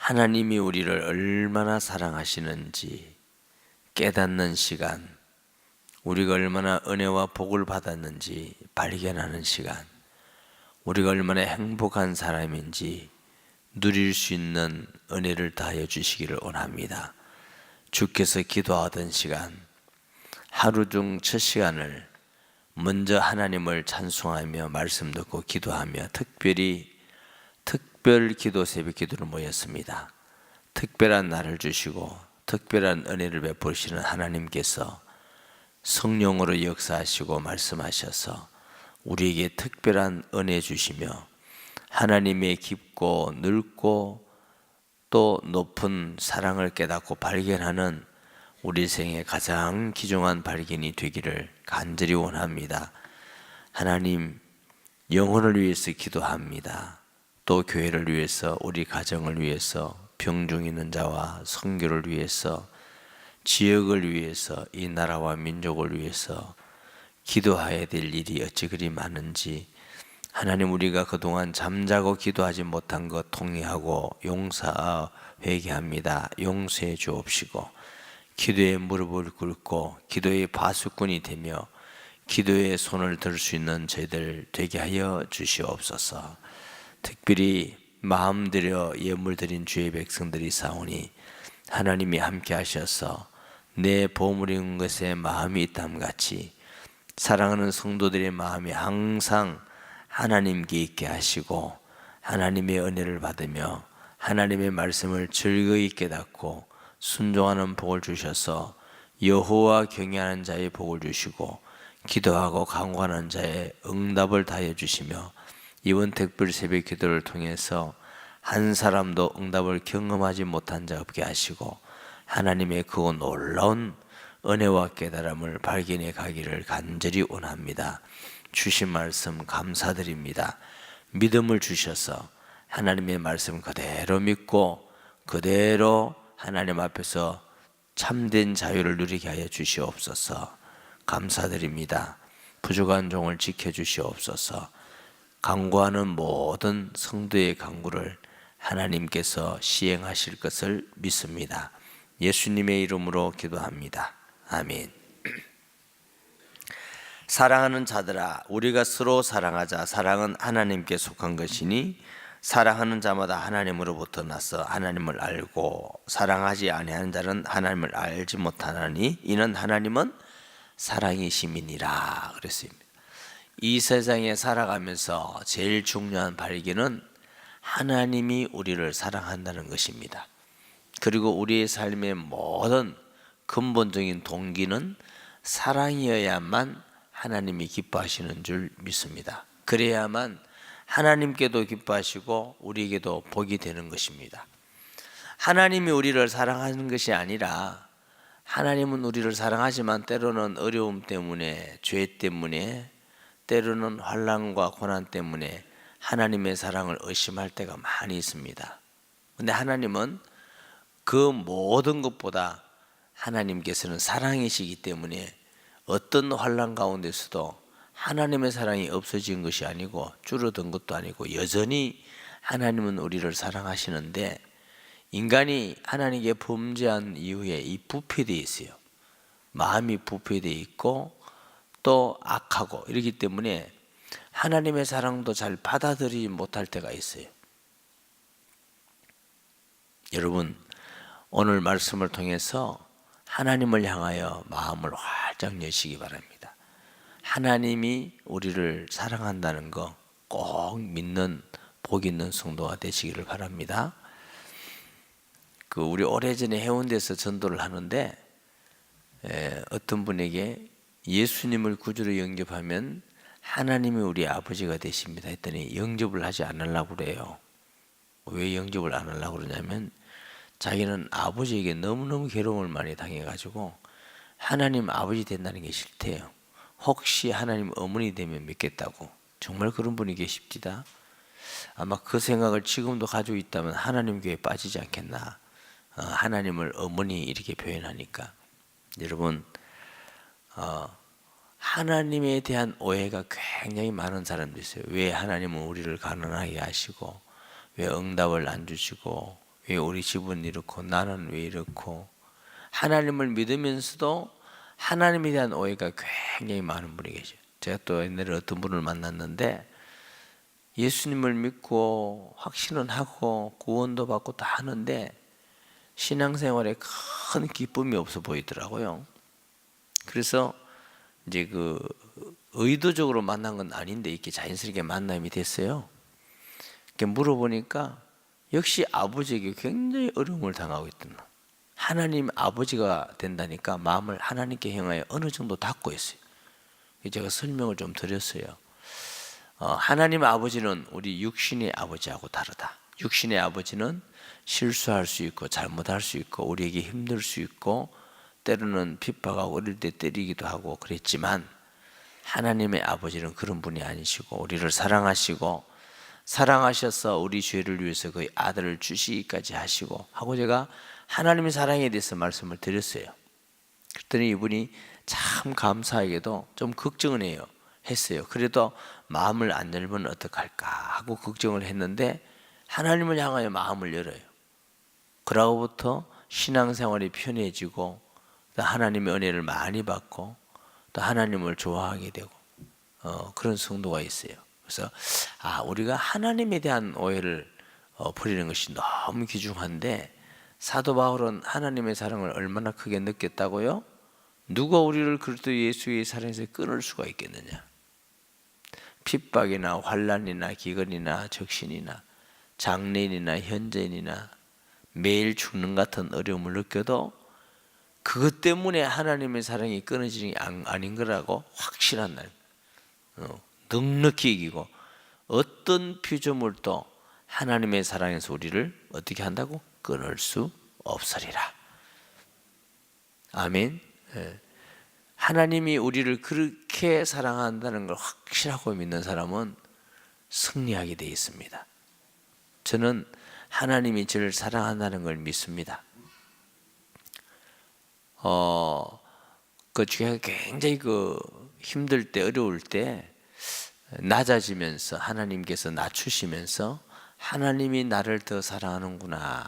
하나님이 우리를 얼마나 사랑하시는지 깨닫는 시간, 우리가 얼마나 은혜와 복을 받았는지 발견하는 시간, 우리가 얼마나 행복한 사람인지 누릴 수 있는 은혜를 다하여 주시기를 원합니다. 주께서 기도하던 시간, 하루 중 첫 시간을 먼저 하나님을 찬송하며 말씀 듣고 기도하며 특별 기도 새벽 기도를 모였습니다. 특별한 날을 주시고 특별한 은혜를 베푸시는 하나님께서 성령으로 역사하시고 말씀하셔서 우리에게 특별한 은혜 주시며 하나님의 깊고 넓고 또 높은 사랑을 깨닫고 발견하는 우리 생의 가장 귀중한 발견이 되기를 간절히 원합니다. 하나님, 영혼을 위해서 기도합니다. 또 교회를 위해서, 우리 가정을 위해서, 병중 있는 자와 선교를 위해서, 지역을 위해서, 이 나라와 민족을 위해서 기도해야 될 일이 어찌 그리 많은지 하나님, 우리가 그동안 잠자고 기도하지 못한 것 통회하고 회개합니다. 용서해 주옵시고 기도의 무릎을 꿇고 기도의 바수꾼이 되며 기도의 손을 들 수 있는 저희들 되게 하여 주시옵소서. 특별히 마음 들여 예물 드린 주의 백성들이 사오니 하나님이 함께 하셔서 내 보물인 것에 마음이 있담같이 사랑하는 성도들의 마음이 항상 하나님께 있게 하시고 하나님의 은혜를 받으며 하나님의 말씀을 즐거이 깨닫고 순종하는 복을 주셔서 여호와 경외하는 자의 복을 주시고 기도하고 간구하는 자의 응답을 다해 주시며 이번 특별 새벽 기도를 통해서 한 사람도 응답을 경험하지 못한 자 없게 하시고 하나님의 그 놀라운 은혜와 깨달음을 발견해 가기를 간절히 원합니다. 주신 말씀 감사드립니다. 믿음을 주셔서 하나님의 말씀 그대로 믿고 그대로 하나님 앞에서 참된 자유를 누리게 하여 주시옵소서. 감사드립니다. 부족한 종을 지켜주시옵소서. 간구하는 모든 성도의 간구를 하나님께서 시행하실 것을 믿습니다. 예수님의 이름으로 기도합니다. 아멘. 사랑하는 자들아, 우리가 서로 사랑하자. 사랑은 하나님께 속한 것이니 사랑하는 자마다 하나님으로부터 나서 하나님을 알고 사랑하지 아니하는 자는 하나님을 알지 못하나니 이는 하나님은 사랑이심이니라 그랬습니다. 이 세상에 살아가면서 제일 중요한 발견은 하나님이 우리를 사랑한다는 것입니다. 그리고 우리의 삶의 모든 근본적인 동기는 사랑이어야만 하나님이 기뻐하시는 줄 믿습니다. 그래야만 하나님께도 기뻐하시고 우리에게도 복이 되는 것입니다. 하나님이 우리를 사랑하는 것이 아니라 하나님은 우리를 사랑하지만 때로는 어려움 때문에, 죄 때문에, 때로는 환난과 고난 때문에 하나님의 사랑을 의심할 때가 많이 있습니다. 그런데 하나님은 그 모든 것보다 하나님께서는 사랑이시기 때문에 어떤 환난 가운데서도 하나님의 사랑이 없어진 것이 아니고 줄어든 것도 아니고 여전히 하나님은 우리를 사랑하시는데 인간이 하나님께 범죄한 이후에 이 부패되어 있어요. 마음이 부패되어 있고 또 악하고 이렇기 때문에 하나님의 사랑도 잘 받아들이지 못할 때가 있어요. 여러분, 오늘 말씀을 통해서 하나님을 향하여 마음을 활짝 여시기 바랍니다. 하나님이 우리를 사랑한다는 거 꼭 믿는 복 있는 성도가 되시기를 바랍니다. 우리 오래전에 해운대에서 전도를 하는데 어떤 분에게 예수님을 구주로 영접하면 하나님이 우리 아버지가 되십니다 했더니 영접을 하지 않으려고 그래요. 왜 영접을 안 하려고 그러냐면 자기는 아버지에게 너무너무 괴로움을 많이 당해가지고 하나님 아버지 된다는 게 싫대요. 혹시 하나님 어머니 되면 믿겠다고. 정말 그런 분이 계십니다. 아마 그 생각을 지금도 가지고 있다면 하나님 교회에 빠지지 않겠나. 하나님을 어머니 이렇게 표현하니까. 여러분, 하나님에 대한 오해가 굉장히 많은 사람들이 있어요. 왜 하나님은 우리를 가난하게 하시고 왜 응답을 안 주시고 왜 우리 집은 이렇고 나는 왜 이렇고, 하나님을 믿으면서도 하나님에 대한 오해가 굉장히 많은 분이 계셔요. 제가 또 옛날에 어떤 분을 만났는데 예수님을 믿고 확신은 하고 구원도 받고 다 하는데 신앙생활에 큰 기쁨이 없어 보이더라고요. 그래서 이제 의도적으로 만난 건 아닌데 이렇게 자연스럽게 만남이 됐어요. 이렇게 물어보니까 역시 아버지에게 굉장히 어려움을 당하고 있던, 하나님 아버지가 된다니까 마음을 하나님께 향하여 어느 정도 닫고 있어요. 제가 설명을 좀 드렸어요. 하나님 아버지는 우리 육신의 아버지하고 다르다. 육신의 아버지는 실수할 수 있고 잘못할 수 있고 우리에게 힘들 수 있고 때로는 핍박하고 어릴 때 때리기도 하고 그랬지만, 하나님의 아버지는 그런 분이 아니시고 우리를 사랑하시고 사랑하셔서 우리 죄를 위해서 그의 아들을 주시기까지 하시고 하고, 제가 하나님의 사랑에 대해서 말씀을 드렸어요. 그랬더니 이분이 참 감사하게도 좀 걱정을 했어요. 그래도 마음을 안 열면 어떡할까 하고 걱정을 했는데 하나님을 향하여 마음을 열어요. 그러고부터 신앙생활이 편해지고 또 하나님의 은혜를 많이 받고 또 하나님을 좋아하게 되고 그런 성도가 있어요. 그래서 우리가 하나님에 대한 오해를 버리는 것이 너무 귀중한데, 사도 바울은 하나님의 사랑을 얼마나 크게 느꼈다고요? 누가 우리를 그리스도 예수의 사랑에서 끊을 수가 있겠느냐? 핍박이나 환난이나 기근이나 적신이나 장래인이나 현재인이나 매일 죽는 같은 어려움을 느껴도 그것 때문에 하나님의 사랑이 끊어지는 게 아닌 거라고 확신한 날, 넉넉히 이기고 어떤 피조물도 하나님의 사랑에서 우리를 어떻게 한다고? 끊을 수 없으리라. 아멘. 하나님이 우리를 그렇게 사랑한다는 걸 확실하고 믿는 사람은 승리하게 되어 있습니다. 저는 하나님이 저를 사랑한다는 걸 믿습니다. 제가 굉장히 힘들 때 어려울 때 낮아지면서 하나님께서 낮추시면서 하나님이 나를 더 사랑하는구나,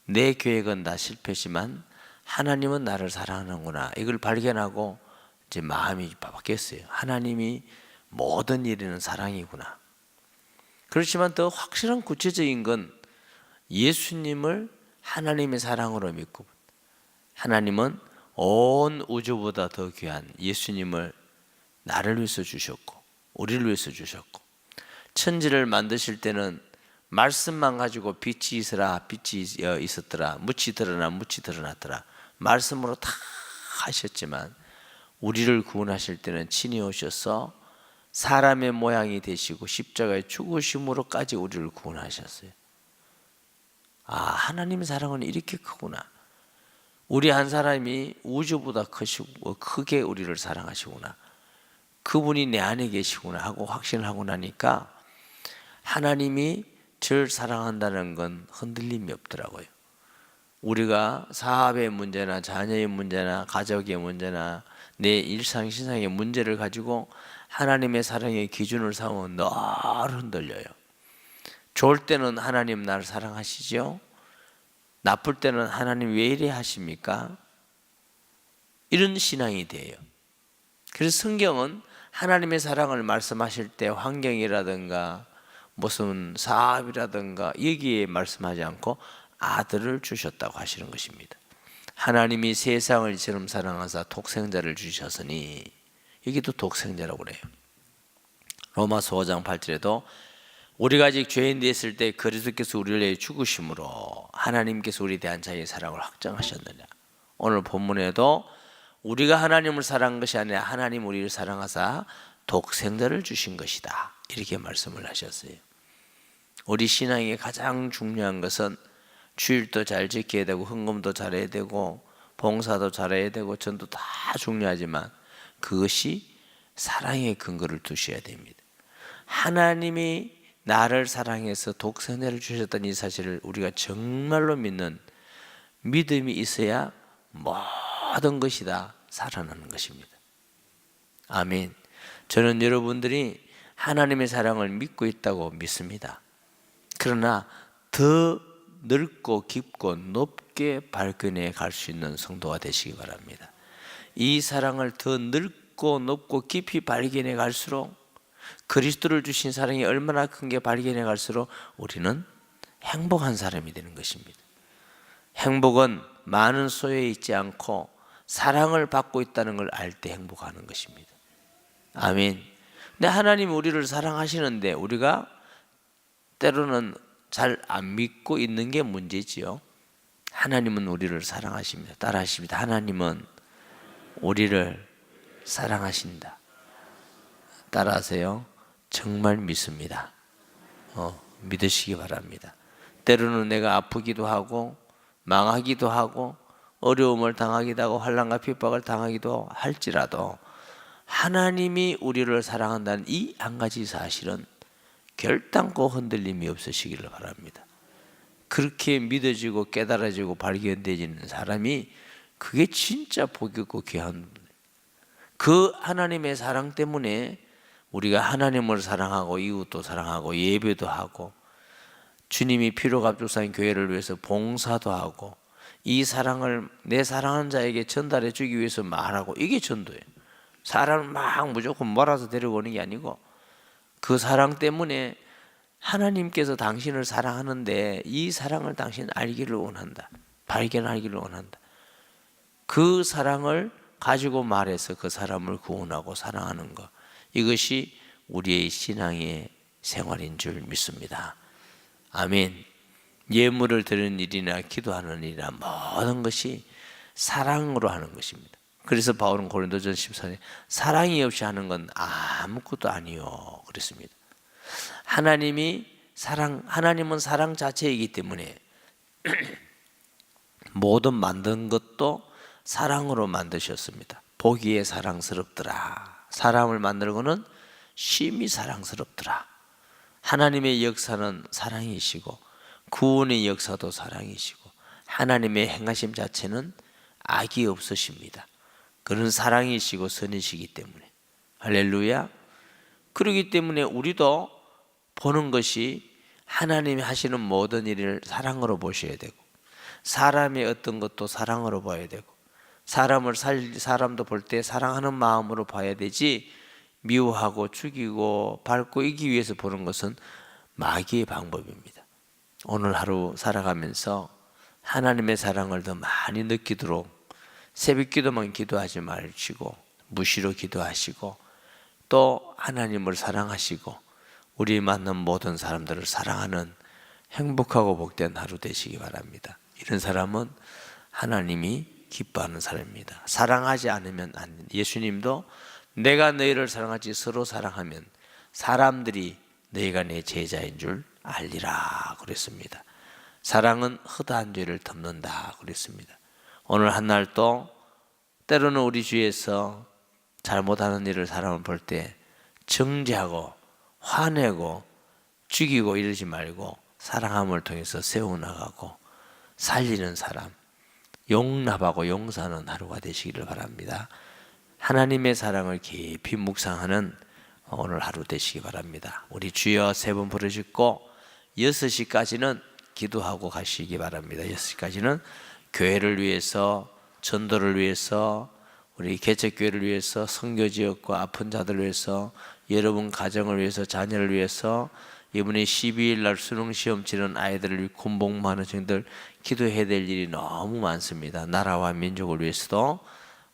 내 계획은 다 실패지만 하나님은 나를 사랑하는구나, 이걸 발견하고 이제 마음이 바뀌었어요. 하나님이 모든 일에는 사랑이구나. 그렇지만 더 확실한 구체적인 건 예수님을 하나님의 사랑으로 믿고, 하나님은 온 우주보다 더 귀한 예수님을 나를 위해서 주셨고 우리를 위해서 주셨고, 천지를 만드실 때는 말씀만 가지고 빛이 있으라 빛이 있었더라, 묻이 드러나 묻이 드러났더라, 말씀으로 다 하셨지만 우리를 구원하실 때는 친히 오셔서 사람의 모양이 되시고 십자가에 죽으심으로까지 우리를 구원하셨어요. 하나님의 사랑은 이렇게 크구나, 우리 한 사람이 우주보다 크시고 크게 우리를 사랑하시구나, 그분이 내 안에 계시구나 하고 확신을 하고 나니까 하나님이 저를 사랑한다는 건 흔들림이 없더라고요. 우리가 사업의 문제나 자녀의 문제나 가족의 문제나 내 일상신상의 문제를 가지고 하나님의 사랑의 기준을 삼으면 늘 흔들려요. 좋을 때는 하나님 나를 사랑하시죠? 나쁠 때는 하나님 왜 이래 하십니까? 이런 신앙이 돼요. 그래서 성경은 하나님의 사랑을 말씀하실 때 환경이라든가 무슨 사업이라든가 여기에 말씀하지 않고 아들을 주셨다고 하시는 것입니다. 하나님이 세상을 이처럼 사랑하사 독생자를 주셨으니, 여기도 독생자라고 그래요. 로마서 5장 8절에도 우리가 아직 죄인 되었을 때 그리스도께서 우리를 위해 죽으심으로 하나님께서 우리에 대한 자기의 사랑을 확정하셨느냐. 오늘 본문에도 우리가 하나님을 사랑한 것이 아니라 하나님 우리를 사랑하사 독생자를 주신 것이다, 이렇게 말씀을 하셨어요. 우리 신앙의 가장 중요한 것은 주일도 잘 지켜야 되고 헌금도 잘해야 되고 봉사도 잘해야 되고 전도 다 중요하지만 그것이 사랑의 근거를 두셔야 됩니다. 하나님이 나를 사랑해서 독생자를 주셨다는 이 사실을 우리가 정말로 믿는 믿음이 있어야 모든 것이 다 살아나는 것입니다. 아멘. 저는 여러분들이 하나님의 사랑을 믿고 있다고 믿습니다. 그러나 더 넓고 깊고 높게 발견해 갈 수 있는 성도가 되시기 바랍니다. 이 사랑을 더 넓고 높고 깊이 발견해 갈수록, 그리스도를 주신 사랑이 얼마나 큰 게 발견해 갈수록 우리는 행복한 사람이 되는 것입니다. 행복은 많은 소유에 있지 않고 사랑을 받고 있다는 걸 알 때 행복하는 것입니다. 아멘. 근데 하나님 우리를 사랑하시는데 우리가 때로는 잘 안 믿고 있는 게 문제지요. 하나님은 우리를 사랑하십니다. 따라하십니다. 하나님은 우리를 사랑하신다. 따라하세요. 정말 믿습니다. 믿으시기 바랍니다. 때로는 내가 아프기도 하고 망하기도 하고 어려움을 당하기도 하고 환난과 핍박을 당하기도 할지라도 하나님이 우리를 사랑한다는 이 한 가지 사실은 결단코 흔들림이 없으시기를 바랍니다. 그렇게 믿어지고 깨달아지고 발견되지는 사람이 그게 진짜 복이고 귀한 분이에요. 그 하나님의 사랑 때문에 우리가 하나님을 사랑하고 이웃도 사랑하고 예배도 하고 주님이 피로 값죽사인 교회를 위해서 봉사도 하고 이 사랑을 내 사랑하는 자에게 전달해 주기 위해서 말하고, 이게 전도예요. 사람을 막 무조건 몰아서 데려오는 게 아니고 그 사랑 때문에 하나님께서 당신을 사랑하는데 이 사랑을 당신 알기를 원한다. 발견하기를 원한다. 그 사랑을 가지고 말해서 그 사람을 구원하고 사랑하는 것, 이것이 우리의 신앙의 생활인 줄 믿습니다. 아멘. 예물을 드리는 일이나 기도하는 일이나 모든 것이 사랑으로 하는 것입니다. 그래서 바울은 고린도전 14장에 사랑이 없이 하는 건 아무것도 아니요 그랬습니다. 하나님은 사랑 자체이기 때문에 모든 만든 것도 사랑으로 만드셨습니다. 보기에 사랑스럽더라. 사람을 만들고는 심히 사랑스럽더라. 하나님의 역사는 사랑이시고 구원의 역사도 사랑이시고 하나님의 행하심 자체는 악이 없으십니다. 그런 사랑이시고 선이시기 때문에, 할렐루야. 그렇기 때문에 우리도 보는 것이 하나님이 하시는 모든 일을 사랑으로 보셔야 되고 사람의 어떤 것도 사랑으로 봐야 되고 사람도 볼 때 사랑하는 마음으로 봐야 되지, 미워하고 죽이고 밟고 이기 위해서 보는 것은 마귀의 방법입니다. 오늘 하루 살아가면서 하나님의 사랑을 더 많이 느끼도록 새벽 기도만 기도하지 마시고 무시로 기도하시고 또 하나님을 사랑하시고 우리 만난 모든 사람들을 사랑하는 행복하고 복된 하루 되시기 바랍니다. 이런 사람은 하나님이 기뻐하는 사람입니다. 사랑하지 않으면 안 됩니다. 예수님도 내가 너희를 사랑하지 서로 사랑하면 사람들이 너희가 내 제자인 줄 알리라 그랬습니다. 사랑은 허다한 죄를 덮는다 그랬습니다. 오늘 한날도 때로는 우리 주위에서 잘못하는 일을 사람을 볼 때 정죄하고 화내고 죽이고 이러지 말고 사랑함을 통해서 세워나가고 살리는 사람, 용납하고 용서하는 하루가 되시기를 바랍니다. 하나님의 사랑을 깊이 묵상하는 오늘 하루 되시기 바랍니다. 우리 주여 세 번 부르짖고 6시까지는 기도하고 가시기 바랍니다. 6시까지는 교회를 위해서, 전도를 위해서, 우리 개척교회를 위해서, 선교지역과 아픈 자들을 위해서, 여러분 가정을 위해서, 자녀를 위해서, 이번에 12일 날 수능시험 치는 아이들을 위해 군복무하는 정들 기도해야 될 일이 너무 많습니다. 나라와 민족을 위해서도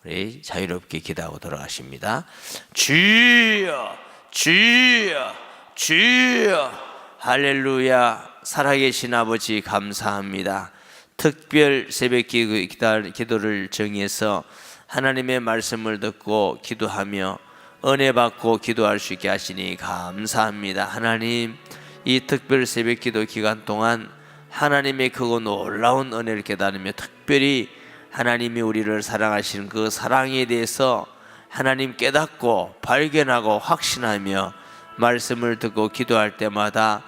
우리 자유롭게 기도하고 돌아가십니다. 주여 주여 주여 할렐루야. 살아계신 아버지 감사합니다. 특별 새벽 기도를 정해서 하나님의 말씀을 듣고 기도하며 은혜 받고 기도할 수 있게 하시니 감사합니다. 하나님, 이 특별 새벽 기도 기간 동안 하나님의 크고 놀라운 은혜를 깨달으며 특별히 하나님이 우리를 사랑하시는 그 사랑에 대해서 하나님 깨닫고 발견하고 확신하며 말씀을 듣고 기도할 때마다